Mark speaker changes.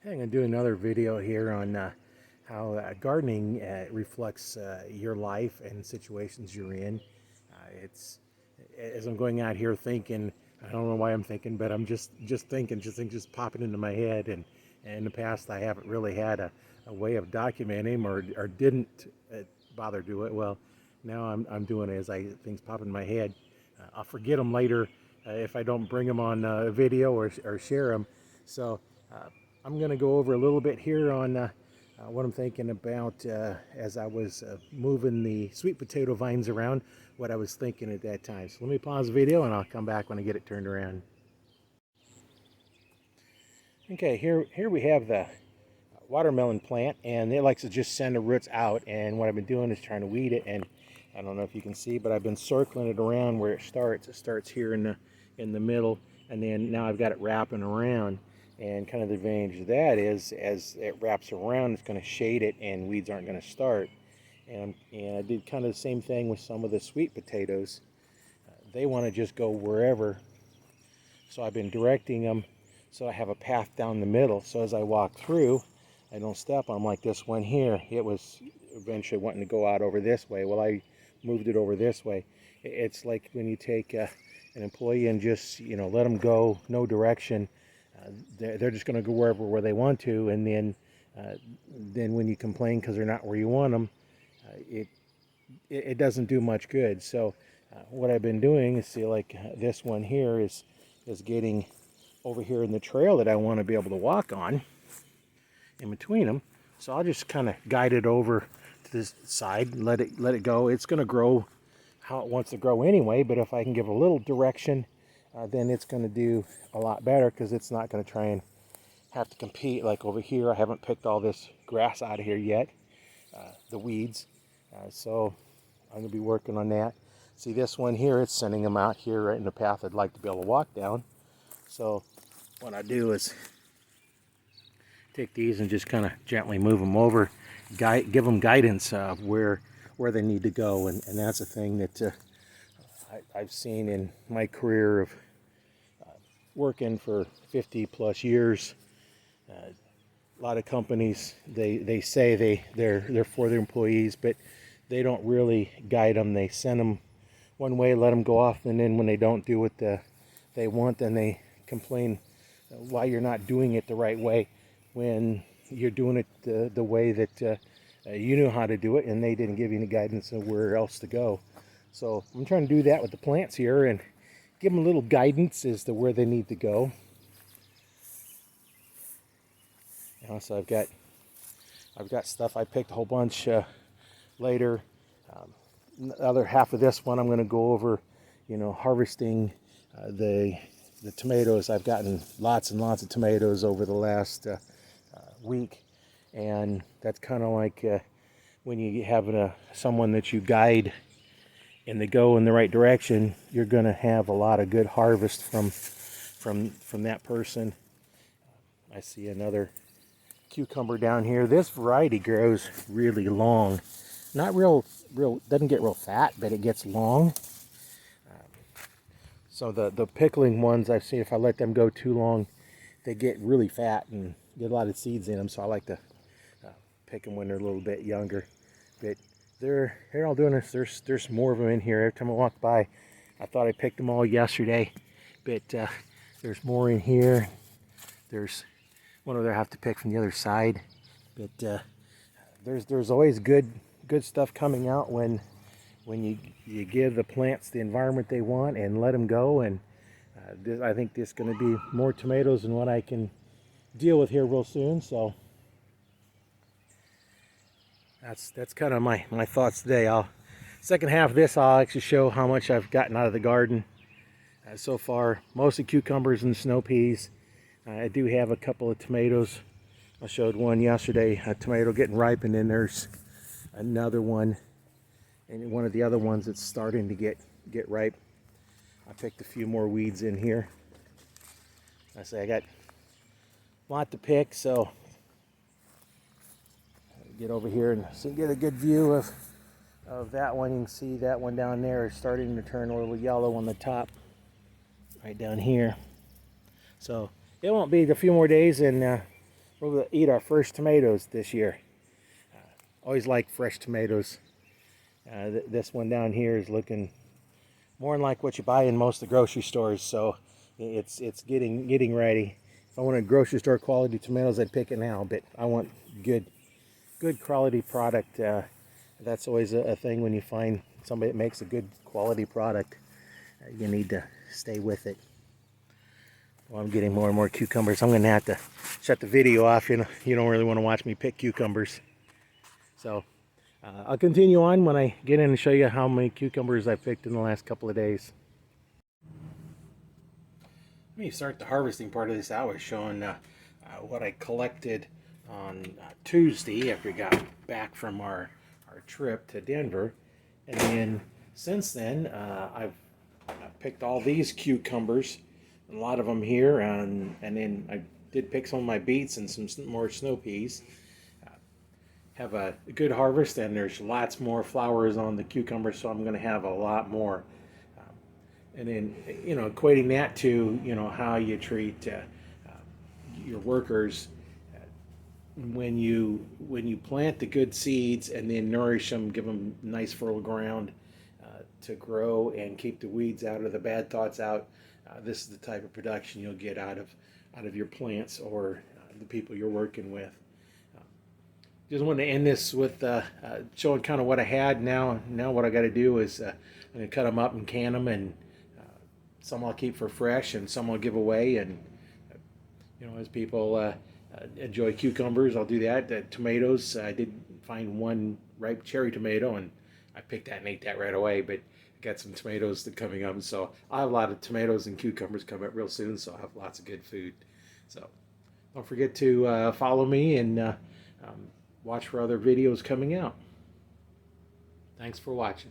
Speaker 1: I'm going to do another video here on how gardening reflects your life and situations you're in. It's as I'm going out here thinking, I don't know why I'm thinking, but I'm just thinking, things just popping into my head. And in the past, I haven't really had a way of documenting or didn't bother do it. Well, now I'm doing it as things pop in my head. I'll forget them later if I don't bring them on video or share them. So. I'm going to go over a little bit here on what I'm thinking about as I was moving the sweet potato vines around, what I was thinking at that time. So let me pause the video and I'll come back when I get it turned around. Okay, here we have the watermelon plant, and it likes to just send the roots out, and what I've been doing is trying to weed it, and I don't know if you can see, but I've been circling it around where it starts. It starts here in the middle, and then now I've got it wrapping around. And kind of the advantage of that is as it wraps around, it's going to shade it and weeds aren't going to start. And I did kind of the same thing with some of the sweet potatoes. They want to just go wherever. So I've been directing them so I have a path down the middle. So as I walk through, I don't step on them like this one here. It was eventually wanting to go out over this way. Well, I moved it over this way. It's like when you take an employee and just, let them go, no direction. They're just going to go where they want to, and then when you complain because they're not where you want them, it doesn't do much good. So what I've been doing is, see, like this one here is getting over here in the trail that I want to be able to walk on in between them. So I'll just kind of guide it over to this side and let it go. It's going to grow how it wants to grow anyway, but if I can give a little direction, then it's going to do a lot better, because it's not going to try and have to compete like over here. I haven't picked all this grass out of here yet, the weeds, so I'm going to be working on that. See, this one here, it's sending them out here right in the path I'd like to be able to walk down. So what I do is take these and just kind of gently move them over, give them guidance of where they need to go, and that's a thing that I've seen in my career of working for 50 plus years. A lot of companies, they say they're for their employees, but they don't really guide them. They send them one way, let them go off, and then when they don't do what they want, then they complain why you're not doing it the right way, when you're doing it the way that you knew how to do it, and they didn't give you any guidance of where else to go. So I'm trying to do that with the plants here and give them a little guidance as to where they need to go. So I've got stuff I picked a whole bunch later. The other half of this one I'm going to go over, harvesting the tomatoes. I've gotten lots and lots of tomatoes over the last week, and that's kind of like when you have someone that you guide and they go in the right direction, you're going to have a lot of good harvest from that person. I see another cucumber down here. This variety grows really long. Not real, doesn't get real fat, but it gets long. So the pickling ones I've seen, if I let them go too long, they get really fat and get a lot of seeds in them. So I like to pick them when they're a little bit younger. But they're all doing this. There's more of them in here. Every time I walk by, I thought I picked them all yesterday, but there's more in here. There's one over there I have to pick from the other side. But there's always good stuff coming out when you give the plants the environment they want and let them go. And I think there's going to be more tomatoes than what I can deal with here real soon. So that's kind of my thoughts today. Second half of this, I'll actually show how much I've gotten out of the garden so far. Mostly cucumbers and snow peas. I do have a couple of tomatoes. I showed one yesterday, a tomato getting ripe, and then there's another one, and one of the other ones that's starting to get ripe. I picked a few more weeds in here. I say I got a lot to pick, so get over here and get a good view of that one. You can see that one down there is starting to turn a little yellow on the top, right down here. So it won't be a few more days, and we're going to eat our first tomatoes this year. Always like fresh tomatoes. This one down here is looking more like what you buy in most of the grocery stores, so it's getting ready. If I wanted grocery store quality tomatoes, I'd pick it now, but I want good quality product. That's always a thing when you find somebody that makes a good quality product. You need to stay with it. Well, I'm getting more and more cucumbers. I'm going to have to shut the video off. You know, you don't really want to watch me pick cucumbers. So I'll continue on when I get in and show you how many cucumbers I picked in the last couple of days. Let me start the harvesting part of this out showing what I collected on Tuesday after we got back from our trip to Denver. And then since then, I've picked all these cucumbers, a lot of them here, and then I did pick some of my beets and some more snow peas. Have a good harvest, and there's lots more flowers on the cucumbers, so I'm going to have a lot more. And then, you know, equating that to, you know, how you treat your workers. When you plant the good seeds and then nourish them, give them nice fertile ground to grow and keep the weeds out or the bad thoughts out, this is the type of production you'll get out of your plants or the people you're working with. Just wanted to end this with showing kind of what I had. Now what I got to do is I'm going to cut them up and can them, and some I'll keep for fresh and some I'll give away. And you know, as people enjoy cucumbers, I'll do that. Tomatoes, I did find one ripe cherry tomato, and I picked that and ate that right away. But I got some tomatoes that coming up, so I'll have a lot of tomatoes and cucumbers coming up real soon. So I'll have lots of good food. So don't forget to follow me and watch for other videos coming out. Thanks for watching.